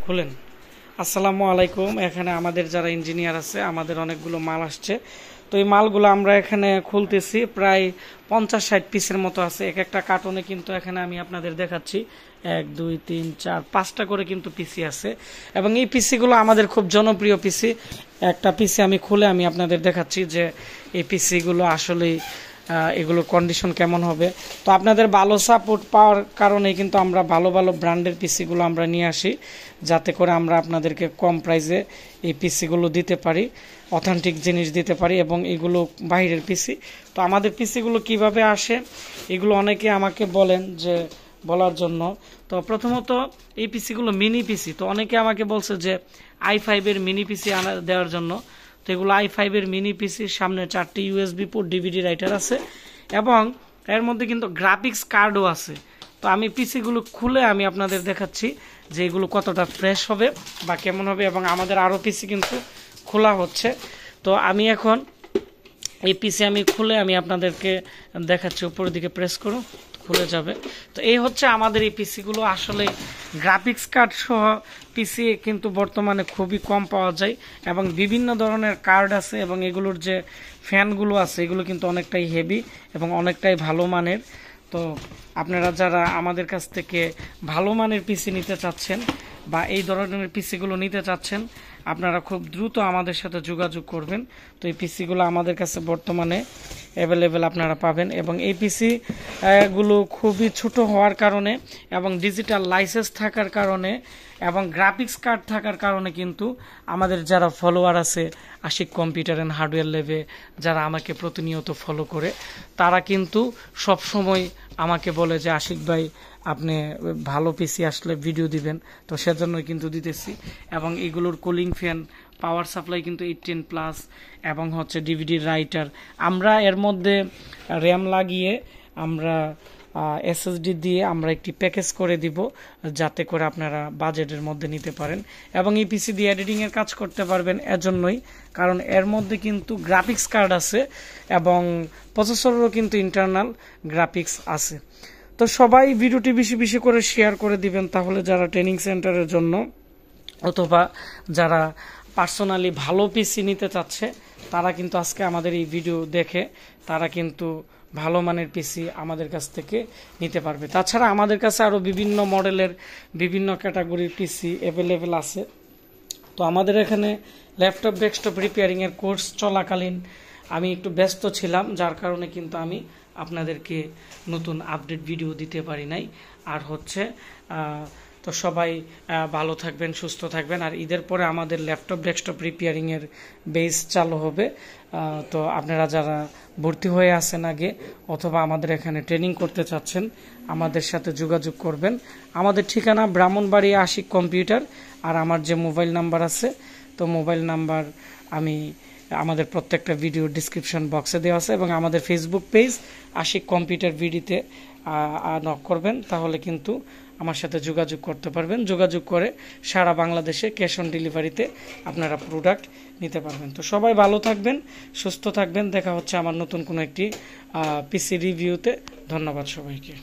খুলেন। আসসালামু আলাইকুম। এখানে আমাদের যারা ইঞ্জিনিয়ার আছে, আমাদের অনেকগুলো মাল আসছে। তো এই মালগুলো আমরা এখানে খুলতেছি, প্রায় 50-60 পিসের মতো আছে। এক একটা কার্টনে কিন্তু এখানে আমি আপনাদের দেখাচ্ছি 1 2 3 4 5টা করে কিন্তু পিসি আছে, এবং এই পিসিগুলো আমাদের খুব জনপ্রিয় পিসি। একটা পিসি আমি খুলে আমি আপনাদের দেখাচ্ছি যে এই পিসিগুলো আসলেই এগুলোর কন্ডিশন কেমন হবে। তো আপনাদের ভালো সাপোর্ট পাওয়ার কারণে কিন্তু আমরা ভালো ভালো ব্র্যান্ডের পিসিগুলো আমরা নিয়ে আসি, যাতে করে আমরা আপনাদেরকে কম প্রাইসে এই পিসিগুলো দিতে পারি, অথেন্টিক জিনিস দিতে পারি, এবং এগুলো বাইরের পিসি। তো আমাদের পিসিগুলো কিভাবে আসে এগুলো অনেকে আমাকে বলেন যে বলার জন্য। তো প্রথমত এই পিসিগুলো মিনি পিসি, তো অনেকে আমাকে বলছে যে i5 এর মিনি পিসি দেওয়ার জন্য। তো এগুলো i5 এর মিনি পিসির সামনে 4টি USB পোর্ট, ডিভিডি রাইটার আছে, এবং এর মধ্যে কিন্তু গ্রাফিক্স কার্ডও আছে। তো আমি পিসিগুলো খুলে আমি আপনাদের দেখাচ্ছি যে এগুলো কতটা ফ্রেশ হবে বা কেমন হবে, এবং আমাদের আরও পিসি কিন্তু খোলা হচ্ছে। তো আমি এখন এই পিসি আমি খুলে আমি আপনাদেরকে দেখাচ্ছি। উপরের দিকে প্রেস করো, খুলে যাবে। তো এই হচ্ছে আমাদের এই পিসিগুলো। আসলে গ্রাফিক্স কার্ড সহ পিসি কিন্তু বর্তমানে খুবই কম পাওয়া যায়, এবং বিভিন্ন ধরনের কার্ড আছে, এবং এগুলোর যে ফ্যানগুলো আছে এগুলো কিন্তু অনেকটাই হেভি এবং অনেকটাই ভালো মানের। তো আপনারা যারা আমাদের কাছ থেকে ভালো মানের পিসি নিতে চাচ্ছেন বা এই ধরনের পিসিগুলো নিতে চাচ্ছেন, আপনারা খুব দ্রুত আমাদের সাথে যোগাযোগ করবেন। তো এই পিসিগুলো আমাদের কাছে বর্তমানে অ্যাভেলেবেল আপনারা পাবেন, এবং এই পিসি গুলো খুবই ছোট হওয়ার কারণে এবং ডিজিটাল লাইসেন্স থাকার কারণে এবং গ্রাফিক্স কার্ড থাকার কারণে কিন্তু আমাদের যারা ফলোয়ার আছে আশিক কম্পিউটার অ্যান্ড হার্ডওয়্যার ল্যাবে, যারা আমাকে প্রতিনিয়ত ফলো করে, তারা কিন্তু সব সময় আমাকে বলে যে আশিক ভাই আপনি ভালো পিসি আসলে ভিডিও দিবেন। তো সেজন্যই কিন্তু দিতেছি, এবং এগুলোর কুলিং ফ্যান, পাওয়ার সাপ্লাই কিন্তু 18+, এবং হচ্ছে ডিভিডি রাইটার। আমরা এর মধ্যে র্যাম লাগিয়ে আমরা এসএসডি দিয়ে আমরা একটি প্যাকেজ করে দিব, যাতে করে আপনারা বাজেটের মধ্যে নিতে পারেন, এবং এই পিসি দিয়ে এডিটিংয়ের কাজ করতে পারবেন। এজন্যই, কারণ এর মধ্যে কিন্তু গ্রাফিক্স কার্ড আছে এবং প্রসেসরেরও কিন্তু ইন্টারনাল গ্রাফিক্স আছে। তো সবাই ভিডিওটি বেশি বেশি করে শেয়ার করে দিবেন, তাহলে যারা ট্রেনিং সেন্টারের জন্য অথবা যারা পার্সোনালি ভালো পিসি নিতে চাচ্ছে, তারা কিন্তু আজকে আমাদের এই ভিডিও দেখে তারা কিন্তু ভালো মানের পিসি আমাদের কাছ থেকে নিতে পারবে। তাছাড়া আমাদের কাছে আরও বিভিন্ন মডেলের বিভিন্ন ক্যাটাগরির পিসি অ্যাভেলেবেল আছে। তো আমাদের এখানে ল্যাপটপ ডেস্কটপ রিপেয়ারিংয়ের কোর্স চলাকালীন আমি একটু ব্যস্ত ছিলাম, যার কারণে কিন্তু আমি আপনাদেরকে নতুন আপডেট ভিডিও দিতে পারি নাই। আর হচ্ছে তো সবাই ভালো থাকবেন, সুস্থ থাকবেন। আর ঈদের পরে আমাদের ল্যাপটপ ডেস্কটপ রিপেয়ারিংয়ের বেস চালু হবে। তো আপনারা যারা ভর্তি হয়ে আছেন আগে অথবা আমাদের এখানে ট্রেনিং করতে চাচ্ছেন, আমাদের সাথে যোগাযোগ করবেন। আমাদের ঠিকানা ব্রাহ্মণবাড়িয়া আশিক কম্পিউটার, আর আমার যে মোবাইল নাম্বার আছে, তো মোবাইল নাম্বার আমি আমাদের প্রত্যেকটা ভিডিও ডিসক্রিপশন বক্সে দেওয়া আছে, এবং আমাদের ফেসবুক পেজ আশিক কম্পিউটার ভিডিওতে নক করবেন, তাহলে কিন্তু আমার সাথে যোগাযোগ করতে পারবেন। যোগাযোগ করে সারা বাংলাদেশে ক্যাশ অন ডেলিভারিতে আপনারা প্রোডাক্ট নিতে পারবেন। তো সবাই ভালো থাকবেন, সুস্থ থাকবেন। দেখা হচ্ছে আমার নতুন কোনো একটি পিসি রিভিউতে। ধন্যবাদ সবাইকে।